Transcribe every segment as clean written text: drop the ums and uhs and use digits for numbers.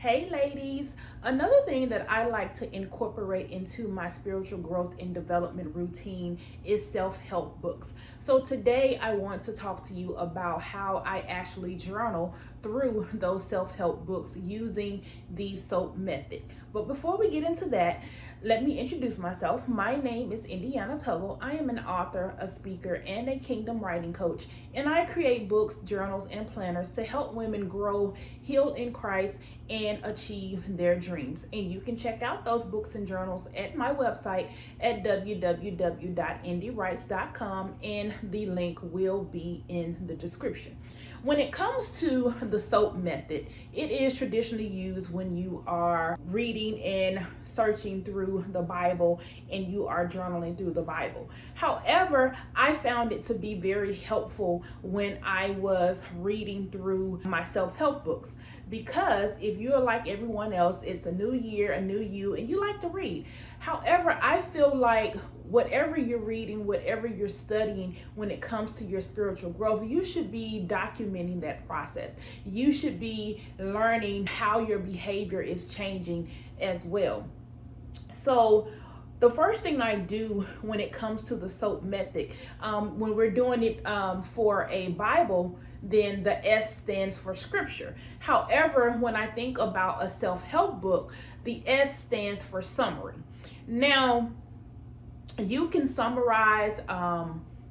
Hey ladies, another thing that I like to incorporate into my spiritual growth and development routine is self-help books. So today I want to talk to you about how I actually journal through those self-help books using the SOAP method. But before we get into that, let me introduce myself. My name is Indiana Tuggle. I am an author, a speaker, and a kingdom writing coach, and I create books, journals, and planners to help women grow, healed in Christ, and achieve their dreams. And you can check out those books and journals at my website at www.indiewrites.com, and the link will be in the description. When it comes to the SOAP method, it is traditionally used when you are reading and searching through the Bible and you are journaling through the Bible. However, I found it to be very helpful when I was reading through my self-help books, because if you're like everyone else, it's a new year, a new you, and you like to read. However, I feel like whatever you're reading, whatever you're studying, when it comes to your spiritual growth, you should be documenting that process. You should be learning how your behavior is changing as well. So the first thing I do when it comes to the SOAP method, when we're doing it for a Bible, then the S stands for scripture. However, when I think about a self-help book, the S stands for summary. Now, you can summarize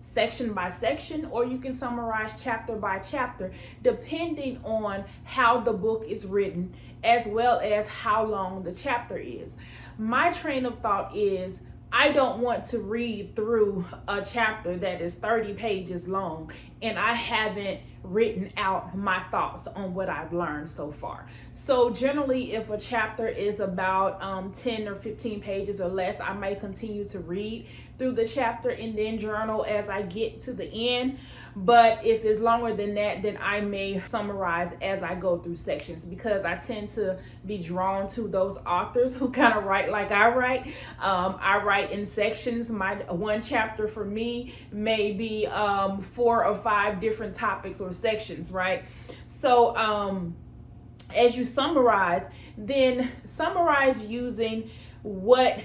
section by section, or you can summarize chapter by chapter, depending on how the book is written, as well as how long the chapter is. My train of thought is, I don't want to read through a chapter that is 30 pages long and I haven't written out my thoughts on what I've learned so far. So generally, if a chapter is about 10 or 15 pages or less, I may continue to read through the chapter and then journal as I get to the end. But if it's longer than that, then I may summarize as I go through sections, because I tend to be drawn to those authors who kind of write like I write. I write in sections. My one chapter for me may be 4 or 5 different topics or sections, right? So as you summarize, then summarize using what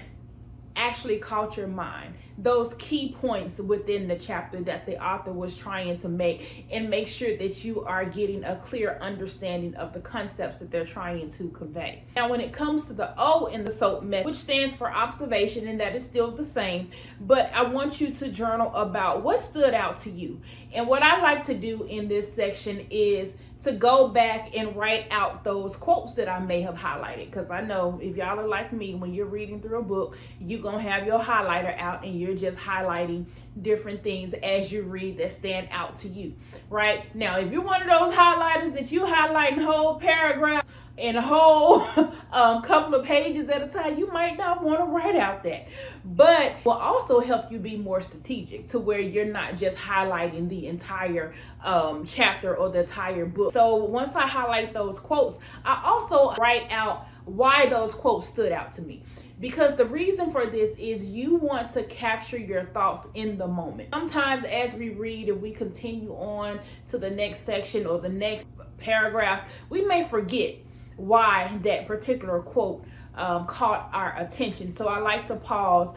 actually caught your mind, those key points within the chapter that the author was trying to make, and make sure that you are getting a clear understanding of the concepts that they're trying to convey. Now, when it comes to the O in the SOAP method, which stands for observation, and that is still the same, but I want you to journal about what stood out to you. And what I like to do in this section is to go back and write out those quotes that I may have highlighted, because I know if y'all are like me, when you're reading through a book, you're gonna have your highlighter out and you're just highlighting different things as you read that stand out to you. Right now, if you're one of those highlighters that you highlighting whole paragraphs and a whole couple of pages at a time, you might not want to write out that. But will also help you be more strategic, to where you're not just highlighting the entire chapter or the entire book. So once I highlight those quotes, I also write out why those quotes stood out to me. Because the reason for this is you want to capture your thoughts in the moment. Sometimes as we read and we continue on to the next section or the next paragraph, we may forget why that particular quote caught our attention. So I like to pause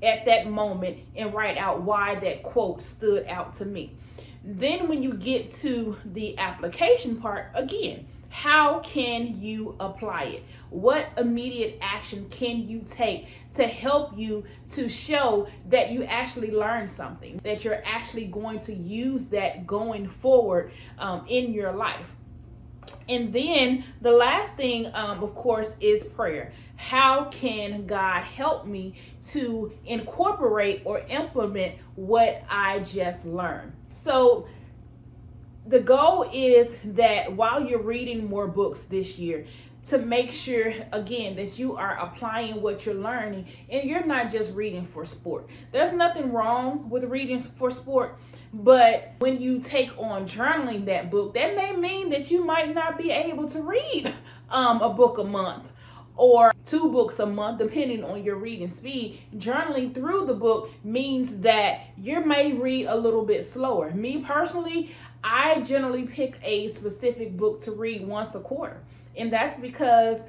at that moment and write out why that quote stood out to me. Then when you get to the application part, again, how can you apply it? What immediate action can you take to help you to show that you actually learned something, that you're actually going to use that going forward in your life? And then the last thing, of course, is prayer. How can God help me to incorporate or implement what I just learned? So the goal is that while you're reading more books this year, to make sure, again, that you are applying what you're learning, and you're not just reading for sport. There's nothing wrong with reading for sport, but when you take on journaling that book, that may mean that you might not be able to read a book a month or 2 books a month, depending on your reading speed. Journaling through the book means that you may read a little bit slower. Me personally, I generally pick a specific book to read once a quarter. And that's because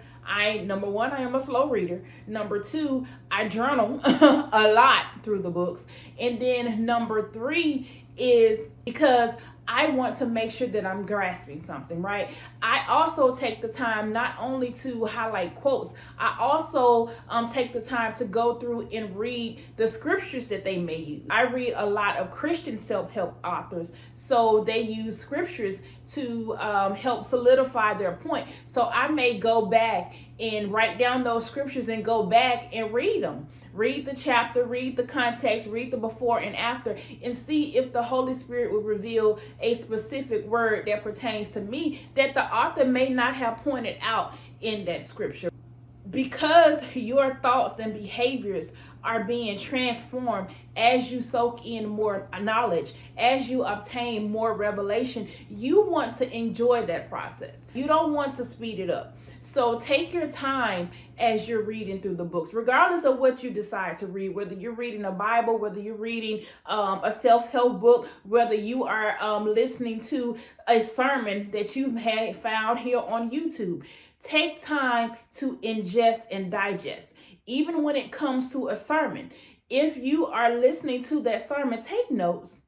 number one, I am a slow reader. Number two, I journal a lot through the books. And then number three is because I want to make sure that I'm grasping something, right? I also take the time not only to highlight quotes, I also take the time to go through and read the scriptures that they may use. I read a lot of Christian self-help authors, so they use scriptures to help solidify their point. So I may go back and write down those scriptures and go back and read them. Read the chapter, read the context, read the before and after, and see if the Holy Spirit will reveal a specific word that pertains to me that the author may not have pointed out in that scripture. Because your thoughts and behaviors are being transformed as you soak in more knowledge, as you obtain more revelation, you want to enjoy that process. You don't want to speed it up. So take your time as you're reading through the books, regardless of what you decide to read, whether you're reading a Bible, whether you're reading a self-help book, whether you are listening to a sermon that you've found here on YouTube. Take time to ingest and digest. Even when it comes to a sermon, if you are listening to that sermon, take notes.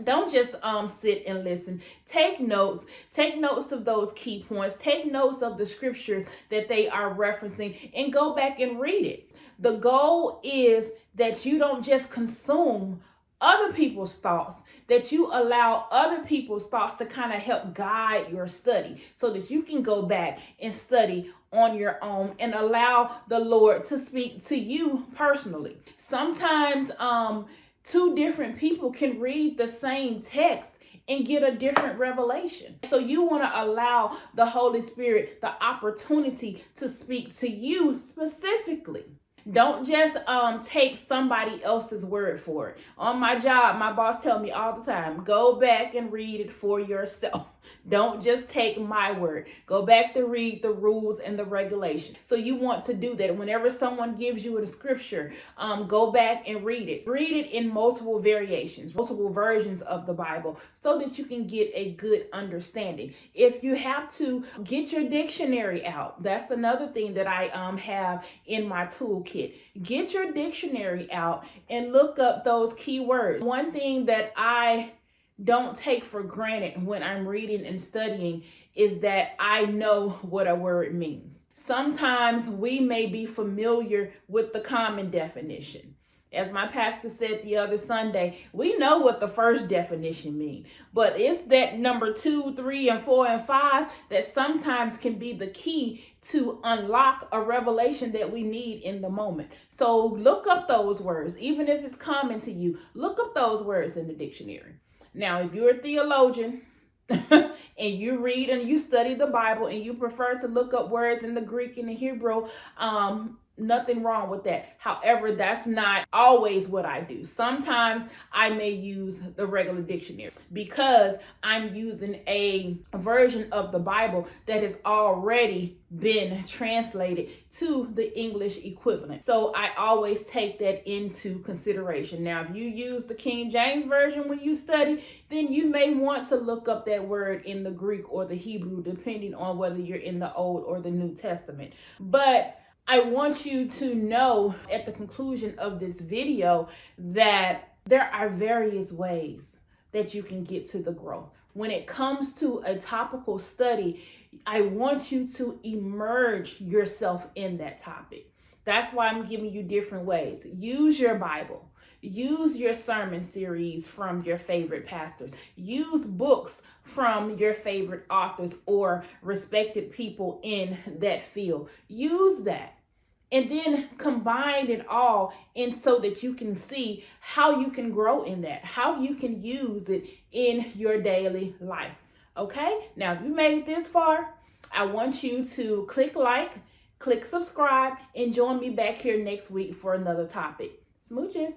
Don't just sit and listen. Take notes. Take notes of those key points. Take notes of the scripture that they are referencing and go back and read it. The goal is that you don't just consume other people's thoughts, that you allow other people's thoughts to kind of help guide your study so that you can go back and study on your own and allow the Lord to speak to you personally. Sometimes two different people can read the same text and get a different revelation. So you want to allow the Holy Spirit the opportunity to speak to you specifically. Don't just take somebody else's word for it. On my job, my boss tells me all the time, go back and read it for yourself. Don't just take my word. Go back to read the rules and the regulations. So you want to do that. Whenever someone gives you a scripture, go back and read it. Read it in multiple variations, multiple versions of the Bible, so that you can get a good understanding. If you have to, get your dictionary out. That's another thing that I have in my toolkit. Get your dictionary out and look up those key words. One thing that I don't take for granted when I'm reading and studying is that I know what a word means. Sometimes we may be familiar with the common definition. As my pastor said the other Sunday, we know what the first definition means, but it's that number 2, 3, and 4, and 5 that sometimes can be the key to unlock a revelation that we need in the moment. So look up those words, even if it's common to you. Look up those words in the dictionary. Now, if you're a theologian and you read and you study the Bible and you prefer to look up words in the Greek and the Hebrew, nothing wrong with that. However, that's not always what I do. Sometimes I may use the regular dictionary because I'm using a version of the Bible that has already been translated to the English equivalent. So I always take that into consideration. Now, if you use the King James Version when you study, then you may want to look up that word in the Greek or the Hebrew, depending on whether you're in the Old or the New Testament. But I want you to know at the conclusion of this video that there are various ways that you can get to the growth. When it comes to a topical study, I want you to immerse yourself in that topic. That's why I'm giving you different ways. Use your Bible. Use your sermon series from your favorite pastors. Use books from your favorite authors or respected people in that field. Use that. And then combine it all in so that you can see how you can grow in that, how you can use it in your daily life. Okay? Now, if you made it this far, I want you to click like, click subscribe, and join me back here next week for another topic. Smooches.